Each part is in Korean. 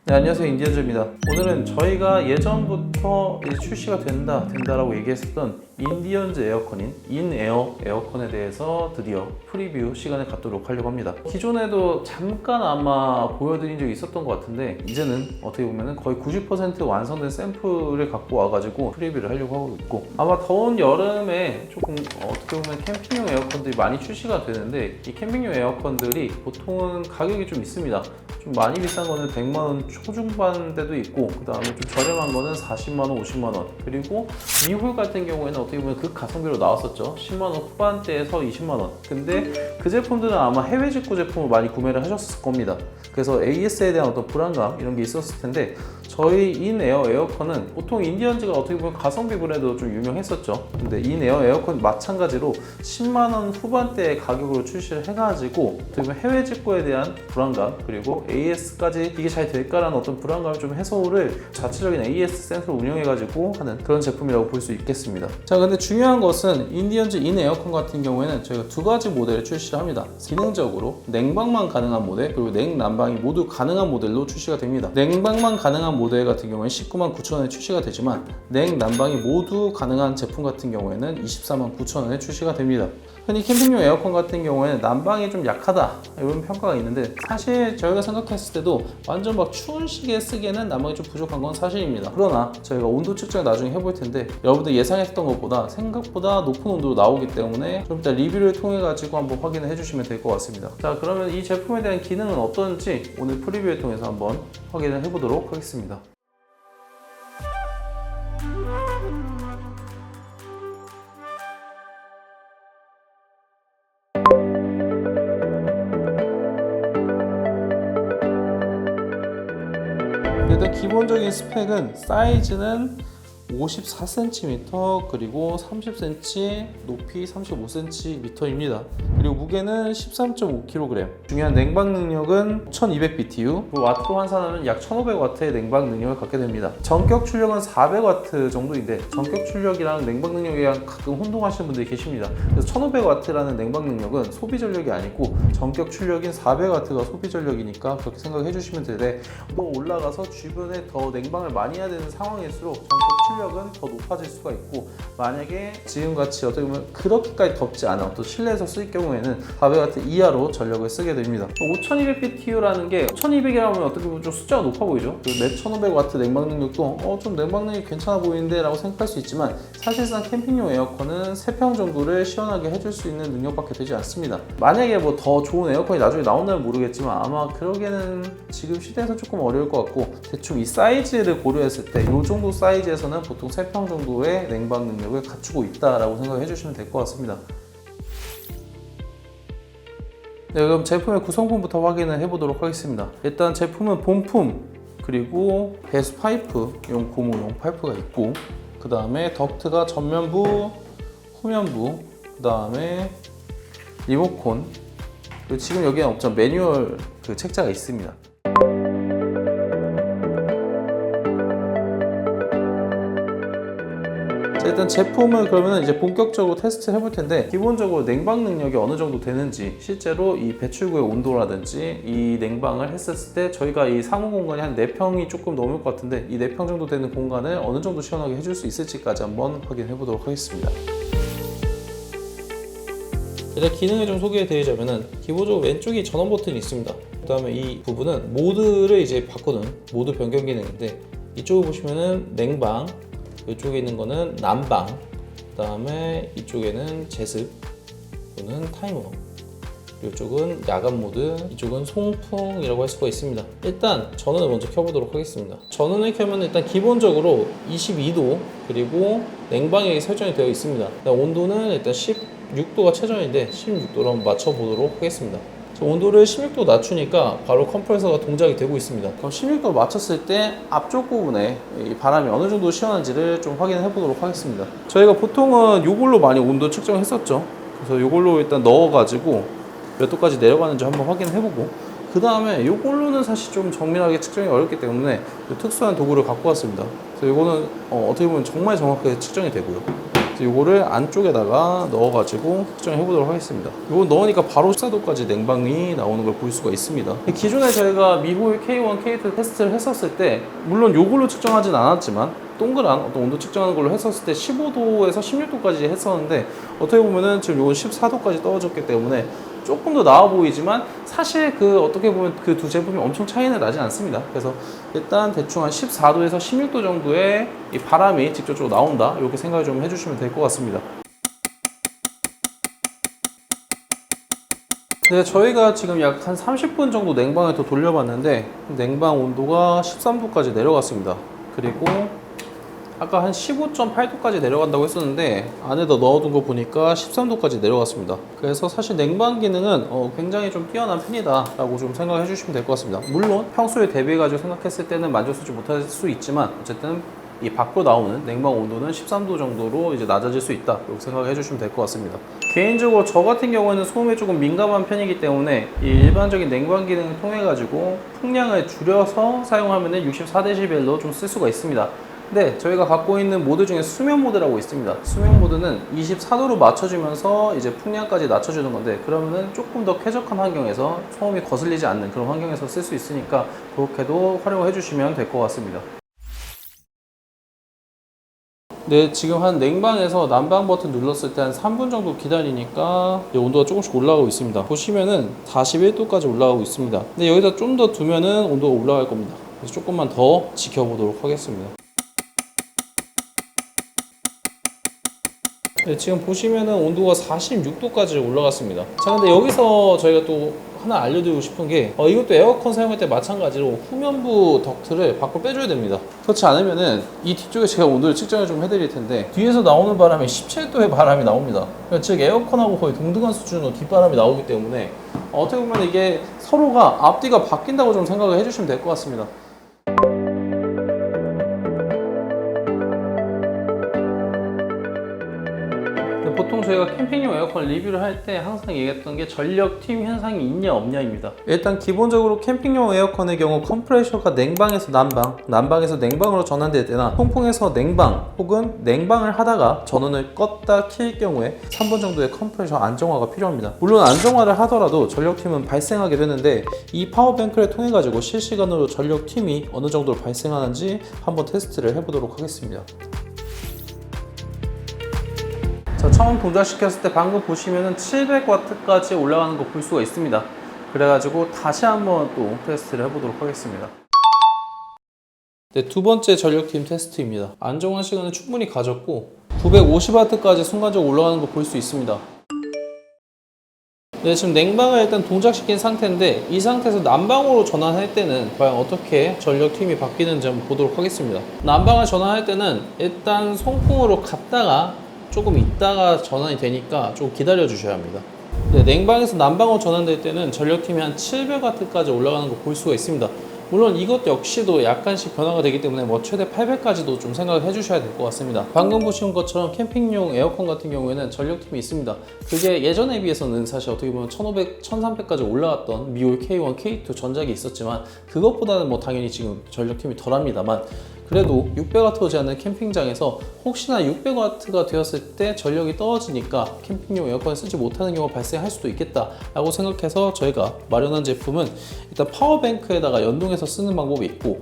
네, 안녕하세요. 인디언즈입니다. 오늘은 저희가 예전부터 이제 출시가 된다라고 얘기했었던 인디언즈 에어컨인 인에어 에어컨에 대해서 드디어 프리뷰 시간을 갖도록 하려고 합니다. 기존에도 잠깐 아마 보여드린 적이 있었던 것 같은데 이제는 어떻게 보면 거의 90% 완성된 샘플을 갖고 와가지고 프리뷰를 하려고 하고 있고, 아마 더운 여름에 조금 어떻게 보면 캠핑용 에어컨들이 많이 출시가 되는데, 이 캠핑용 에어컨들이 보통은 가격이 좀 있습니다. 좀 많이 비싼 거는 100만 원 초중반대도 있고, 그 다음에 좀 저렴한 거는 40만 원, 50만 원, 그리고 미홀 같은 경우에는 어떻게 보면 그 가성비로 나왔었죠. 10만 원 후반대에서 20만 원. 근데 그 제품들은 아마 해외 직구 제품을 많이 구매를 하셨을 겁니다. 그래서 AS에 대한 어떤 불안감 이런 게 있었을 텐데, 저희 인에어 에어컨은 보통 인디언즈가 어떻게 보면 가성비 브랜드로 좀 유명했었죠. 근데 인에어 에어컨 마찬가지로 10만 원 후반대의 가격으로 출시를 해가지고 어떻게 보면 해외 직구에 대한 불안감, 그리고 AS까지 이게 잘 될까라는 어떤 불안감을 좀 해소를 자체적인 AS 센서를 운영해가지고 하는 그런 제품이라고 볼 수 있겠습니다. 자, 근데 중요한 것은 인디언즈 인에어컨 같은 경우에는 저희가 두 가지 모델을 출시를 합니다. 기능적으로 냉방만 가능한 모델, 그리고 냉난방이 모두 가능한 모델로 출시가 됩니다. 냉방만 가능한 모델 같은 경우에는 19만 9천 원에 출시가 되지만, 냉난방이 모두 가능한 제품 같은 경우에는 24만 9천 원에 출시가 됩니다. 흔히 캠핑용 에어컨 같은 경우에는 난방이 좀 약하다 이런 평가가 있는데, 사실 저희가 생각했을 때도 완전 막 추운 시기에 쓰기에는 난방이 좀 부족한 건 사실입니다. 그러나 저희가 온도 측정을 나중에 해볼 텐데, 여러분들 예상했던 것보다 생각보다 높은 온도로 나오기 때문에 좀 이따 리뷰를 통해 가지고 한번 확인을 해주시면 될 것 같습니다. 자, 그러면 이 제품에 대한 기능은 어떤지 오늘 프리뷰를 통해서 한번 확인을 해보도록 하겠습니다. 일단 기본적인 스펙은 사이즈는 54cm, 그리고 30cm, 높이 35cm입니다. 그리고 무게는 13.5kg. 중요한 냉방 능력은 1200BTU, 와트로 환산하면 약 1500W의 냉방 능력을 갖게 됩니다. 전격 출력은 400W 정도인데, 전격 출력이랑 냉방 능력이랑 가끔 혼동하시는 분들이 계십니다. 그래서 1500W라는 냉방 능력은 소비 전력이 아니고 전격 출력인 400W가 소비 전력이니까 그렇게 생각해 주시면 되는데, 또 올라가서 주변에 더 냉방을 많이 해야 되는 상황일수록 전격 출력은 더 높아질 수가 있고, 만약에 지금같이 어떻게 보면 그렇게까지 덥지 않아 또 실내에서 쓸 경우에는 400W 이하로 전력을 쓰게 됩니다. 5200BTU라는 게 1200이라면 어떻게 보면 좀 숫자가 높아 보이죠. 그 1500W 냉방 능력도 좀 냉방 능력이 괜찮아 보이는데 라고 생각할 수 있지만, 사실상 캠핑용 에어컨은 3평 정도를 시원하게 해줄 수 있는 능력밖에 되지 않습니다. 만약에 뭐 더 좋은 에어컨이 나중에 나온다면 모르겠지만, 아마 그러기에는 지금 시대에서 조금 어려울 것 같고, 대충 이 사이즈를 고려했을 때 이 정도 사이즈에서는 보통 3평 정도의 냉방 능력을 갖추고 있다라고 생각해 주시면 될 것 같습니다. 네, 그럼 제품의 구성품부터 확인을 해보도록 하겠습니다. 일단 제품은 본품, 그리고 배수 파이프용 고무용 파이프가 있고, 그 다음에 덕트가 전면부, 후면부, 그 다음에 리모콘, 그리고 지금 여기에 없죠, 매뉴얼 그 책자가 있습니다. 일단 제품을 그러면 이제 본격적으로 테스트를 해볼 텐데, 기본적으로 냉방 능력이 어느 정도 되는지, 실제로 이 배출구의 온도라든지 이 냉방을 했었을 때 저희가 이 사무 공간이 한 4평이 조금 넘을 것 같은데, 이 4평 정도 되는 공간을 어느 정도 시원하게 해줄 수 있을지까지 한번 확인해 보도록 하겠습니다. 일단 기능을 좀 소개해 드리자면은, 기본적으로 왼쪽에 전원 버튼이 있습니다. 그 다음에 이 부분은 모드를 이제 바꾸는 모드 변경 기능인데, 이쪽을 보시면은 냉방, 이쪽에 있는 거는 난방, 그 다음에 이쪽에는 제습, 이거는 타이머, 이쪽은 야간 모드, 이쪽은 송풍이라고 할 수가 있습니다. 일단 전원을 먼저 켜보도록 하겠습니다. 전원을 켜면 일단 기본적으로 22도, 그리고 냉방이 설정이 되어 있습니다. 온도는 일단 16도가 최저인데 16도로 한번 맞춰보도록 하겠습니다. 온도를 16도 낮추니까 바로 컴프레서가 동작이 되고 있습니다. 그럼 16도 맞췄을 때 앞쪽 부분에 이 바람이 어느 정도 시원한지를 좀 확인해 보도록 하겠습니다. 저희가 보통은 이걸로 많이 온도 측정했었죠. 그래서 이걸로 일단 넣어가지고 몇 도까지 내려가는지 한번 확인해 보고, 그 다음에 이걸로는 사실 좀 정밀하게 측정이 어렵기 때문에 특수한 도구를 갖고 왔습니다. 그래서 이거는 어떻게 보면 정말 정확하게 측정이 되고요. 이거를 안쪽에다가 넣어가지고 측정해 보도록 하겠습니다. 이거 넣으니까 바로 14도까지 냉방이 나오는 걸 볼 수가 있습니다. 기존에 저희가 미호일 K1, K2 테스트를 했었을 때 물론 이걸로 측정하진 않았지만 동그란 어떤 온도 측정하는 걸로 했었을 때 15도에서 16도까지 했었는데 어떻게 보면은 지금 이건 14도까지 떨어졌기 때문에 조금 더 나아 보이지만 사실 어떻게 보면 그 두 제품이 엄청 차이는 나지 않습니다. 그래서 일단 대충 한 14도에서 16도 정도의 이 바람이 직접적으로 나온다 이렇게 생각을 좀 해주시면 될 것 같습니다. 네, 저희가 지금 약 한 30분 정도 냉방을 더 돌려봤는데 냉방 온도가 13도까지 내려갔습니다. 그리고 아까 한 15.8도까지 내려간다고 했었는데 안에다 넣어둔 거 보니까 13도까지 내려갔습니다. 그래서 사실 냉방 기능은 굉장히 좀 뛰어난 편이다 라고 좀 생각해 주시면 될 것 같습니다. 물론 평소에 대비해 가지고 생각했을 때는 만족스럽지 못할 수 있지만 어쨌든 이 밖으로 나오는 냉방 온도는 13도 정도로 이제 낮아질 수 있다 이렇게 생각해 주시면 될 것 같습니다. 개인적으로 저 같은 경우에는 소음에 조금 민감한 편이기 때문에 이 일반적인 냉방 기능을 통해 가지고 풍량을 줄여서 사용하면 64dB로 좀 쓸 수가 있습니다. 네, 저희가 갖고 있는 모드 중에 수면 모드라고 있습니다. 수면 모드는 24도로 맞춰주면서 이제 풍량까지 낮춰주는 건데 그러면은 조금 더 쾌적한 환경에서 소음이 거슬리지 않는 그런 환경에서 쓸 수 있으니까 그렇게도 활용을 해주시면 될 것 같습니다. 네, 지금 한 냉방에서 난방 버튼 눌렀을 때 한 3분 정도 기다리니까 온도가 조금씩 올라가고 있습니다. 보시면은 41도까지 올라가고 있습니다. 근데 여기다 좀 더 두면은 온도가 올라갈 겁니다. 그래서 조금만 더 지켜보도록 하겠습니다. 네, 지금 보시면은 온도가 46도까지 올라갔습니다. 자, 근데 여기서 저희가 또 하나 알려드리고 싶은 게 이것도 에어컨 사용할 때 마찬가지로 후면부 덕트를 밖으로 빼줘야 됩니다. 그렇지 않으면은 이 뒤쪽에 제가 온도를 측정을 좀 해드릴 텐데 뒤에서 나오는 바람이 17도의 바람이 나옵니다. 그러니까 즉 에어컨하고 거의 동등한 수준으로 뒷바람이 나오기 때문에 어떻게 보면 이게 서로가 앞뒤가 바뀐다고 좀 생각을 해주시면 될 것 같습니다. 보통 저희가 캠핑용 에어컨 리뷰를 할 때 항상 얘기했던 게 전력 휨 현상이 있냐 없냐입니다. 일단 기본적으로 캠핑용 에어컨의 경우 컴프레셔가 냉방에서 난방, 난방에서 냉방으로 전환될 때나 통풍에서 냉방 혹은 냉방을 하다가 전원을 껐다 킬 경우에 3번 정도의 컴프레셔 안정화가 필요합니다. 물론 안정화를 하더라도 전력 휨은 발생하게 되는데 이 파워뱅크를 통해 가지고 실시간으로 전력 휨이 어느 정도 발생하는지 한번 테스트를 해보도록 하겠습니다. 처음 동작시켰을 때 방금 보시면은 700W까지 올라가는 거 볼 수가 있습니다. 그래가지고 다시 한번 또 테스트를 해보도록 하겠습니다. 네, 두 번째 전력 휨 테스트입니다. 안정화 시간을 충분히 가졌고 950W까지 순간적으로 올라가는 거 볼 수 있습니다. 네, 지금 냉방을 일단 동작시킨 상태인데 이 상태에서 난방으로 전환할 때는 과연 어떻게 전력 휨이 바뀌는지 한번 보도록 하겠습니다. 난방을 전환할 때는 일단 송풍으로 갔다가 조금 있다가 전환이 되니까 좀 기다려 주셔야 합니다. 네, 냉방에서 난방으로 전환될 때는 전력 휨이 한 700W까지 올라가는 거 볼 수가 있습니다. 물론 이것 역시도 약간씩 변화가 되기 때문에 최대 800까지도 좀 생각을 해주셔야 될 것 같습니다. 방금 보신 것처럼 캠핑용 에어컨 같은 경우에는 전력 휨이 있습니다. 그게 예전에 비해서는 사실 어떻게 보면 1500, 1300까지 올라갔던 미올 K1, K2 전작이 있었지만 그것보다는 당연히 지금 전력 휨이 덜합니다만 그래도 600W가 오지 않는 캠핑장에서 혹시나 600W가 되었을 때 전력이 떨어지니까 캠핑용 에어컨을 쓰지 못하는 경우가 발생할 수도 있겠다 라고 생각해서 저희가 마련한 제품은 일단 파워뱅크에다가 연동해서 쓰는 방법이 있고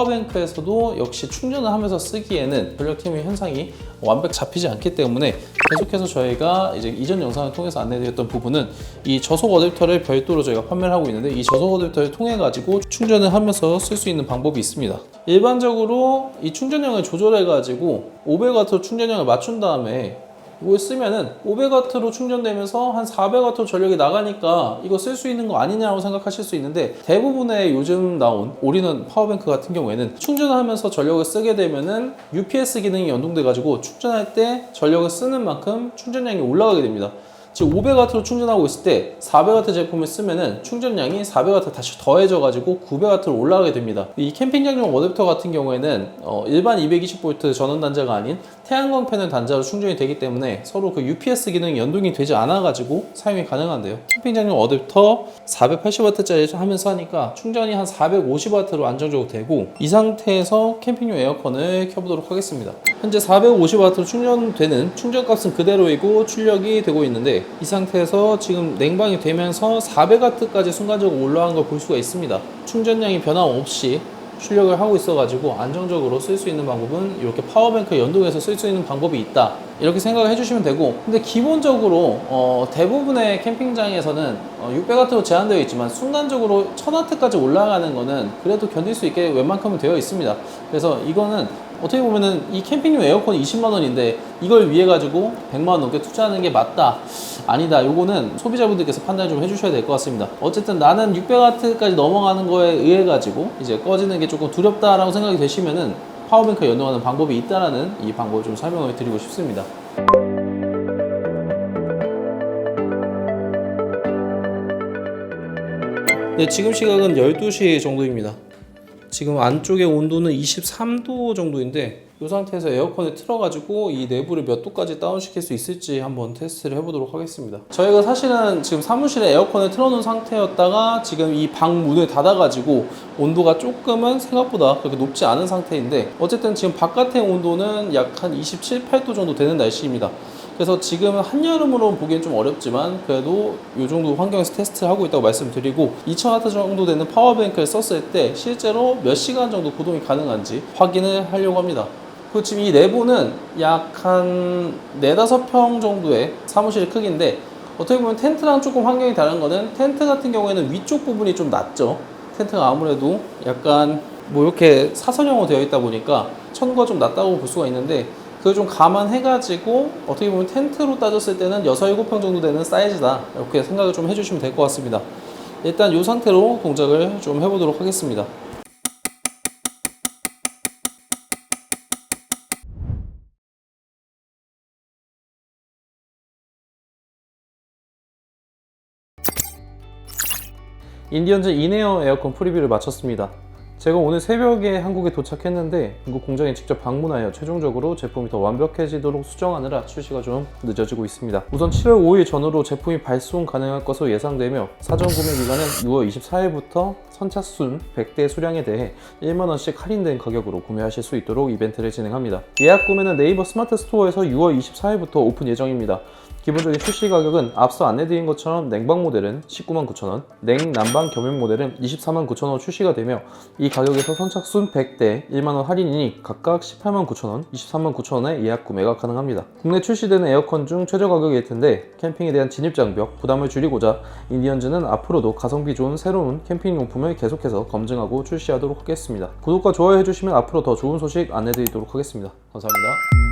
파워뱅크에서도 역시 충전을 하면서 쓰기에는 전력 휨의 현상이 완벽 잡히지 않기 때문에 계속해서 저희가 이제 이전 영상을 통해서 안내드렸던 부분은 이 저속 어댑터를 별도로 저희가 판매를 하고 있는데 이 저속 어댑터를 통해 가지고 충전을 하면서 쓸 수 있는 방법이 있습니다. 일반적으로 이 충전량을 조절해 가지고 500W 충전량을 맞춘 다음에 이걸 쓰면은 500W로 충전되면서 한 400W 전력이 나가니까 이거 쓸 수 있는 거 아니냐고 생각하실 수 있는데 대부분의 요즘 나온 올인원 파워뱅크 같은 경우에는 충전을 하면서 전력을 쓰게 되면은 UPS 기능이 연동돼 가지고 충전할 때 전력을 쓰는 만큼 충전량이 올라가게 됩니다. 즉 500W로 충전하고 있을 때 400W 제품을 쓰면은 충전량이 400W 다시 더해져 가지고 900W로 올라가게 됩니다. 이 캠핑장용 어댑터 같은 경우에는 일반 220V 전원 단자가 아닌 태양광 패널 단자로 충전이 되기 때문에 서로 그 UPS 기능이 연동이 되지 않아 가지고 사용이 가능한데요. 캠핑장용 어댑터 480W짜리 하면서 하니까 충전이 한 450W로 안정적으로 되고, 이 상태에서 캠핑용 에어컨을 켜보도록 하겠습니다. 현재 450W 충전되는 충전값은 그대로이고 출력이 되고 있는데, 이 상태에서 지금 냉방이 되면서 400W까지 순간적으로 올라간 걸 볼 수가 있습니다. 충전량이 변함없이 출력을 하고 있어가지고 안정적으로 쓸 수 있는 방법은 이렇게 파워뱅크 연동해서 쓸 수 있는 방법이 있다, 이렇게 생각을 해주시면 되고, 근데 기본적으로 대부분의 캠핑장에서는 600W로 제한되어 있지만 순간적으로 1000W까지 올라가는 거는 그래도 견딜 수 있게 웬만큼은 되어 있습니다. 그래서 이거는 어떻게 보면은 이 캠핑용 에어컨이 20만원인데 이걸 위해 가지고 100만원 넘게 투자하는 게 맞다, 아니다, 요거는 소비자분들께서 판단 좀 해주셔야 될 것 같습니다. 어쨌든 나는 600W까지 넘어가는 거에 의해 가지고 이제 꺼지는 게 조금 두렵다라고 생각이 되시면은 파워뱅크 연동하는 방법이 있다라는 이 방법을 좀 설명을 드리고 싶습니다. 네, 지금 시각은 12시 정도입니다. 지금 안쪽의 온도는 23도 정도인데, 이 상태에서 에어컨을 틀어가지고 이 내부를 몇 도까지 다운시킬 수 있을지 한번 테스트를 해보도록 하겠습니다. 저희가 사실은 지금 사무실에 에어컨을 틀어놓은 상태였다가 지금 이 방 문을 닫아가지고 온도가 조금은 생각보다 그렇게 높지 않은 상태인데, 어쨌든 지금 바깥의 온도는 약 한 27, 8도 정도 되는 날씨입니다. 그래서 지금은 한여름으로 보기엔 좀 어렵지만 그래도 이 정도 환경에서 테스트를 하고 있다고 말씀드리고, 2000W 정도 되는 파워뱅크를 썼을 때 실제로 몇 시간 정도 구동이 가능한지 확인을 하려고 합니다. 그리고 지금 이 내부는 약 한 4-5평 정도의 사무실 크기인데, 어떻게 보면 텐트랑 조금 환경이 다른 거는, 텐트 같은 경우에는 위쪽 부분이 좀 낮죠. 텐트가 아무래도 약간 뭐 이렇게 사선형으로 되어 있다 보니까 천구가 좀 낮다고 볼 수가 있는데, 그걸 좀 감안해가지고 어떻게 보면 텐트로 따졌을 때는 6-7평 정도 되는 사이즈다, 이렇게 생각을 좀 해주시면 될 것 같습니다. 일단 이 상태로 동작을 좀 해보도록 하겠습니다. 인디언즈 인에어 에어컨 프리뷰를 마쳤습니다. 제가 오늘 새벽에 한국에 도착했는데 한국 공장에 직접 방문하여 최종적으로 제품이 더 완벽해지도록 수정하느라 출시가 좀 늦어지고 있습니다. 우선 7월 5일 전후로 제품이 발송 가능할 것으로 예상되며, 사전 구매 기간은 6월 24일부터 선착순 100대 수량에 대해 1만원씩 할인된 가격으로 구매하실 수 있도록 이벤트를 진행합니다. 예약 구매는 네이버 스마트 스토어에서 6월 24일부터 오픈 예정입니다. 기본적인 출시 가격은 앞서 안내드린 것처럼 냉방 모델은 199,900원, 냉난방 겸용 모델은 249,000원 출시가 되며, 이 가격에서 선착순 100대 1만원 할인이니 각각 189,000원, 239,000원의 예약 구매가 가능합니다. 국내 출시되는 에어컨 중 최저 가격일 텐데, 캠핑에 대한 진입장벽, 부담을 줄이고자 인디언즈는 앞으로도 가성비 좋은 새로운 캠핑용품을 계속해서 검증하고 출시하도록 하겠습니다. 구독과 좋아요 해주시면 앞으로 더 좋은 소식 안내드리도록 하겠습니다. 감사합니다.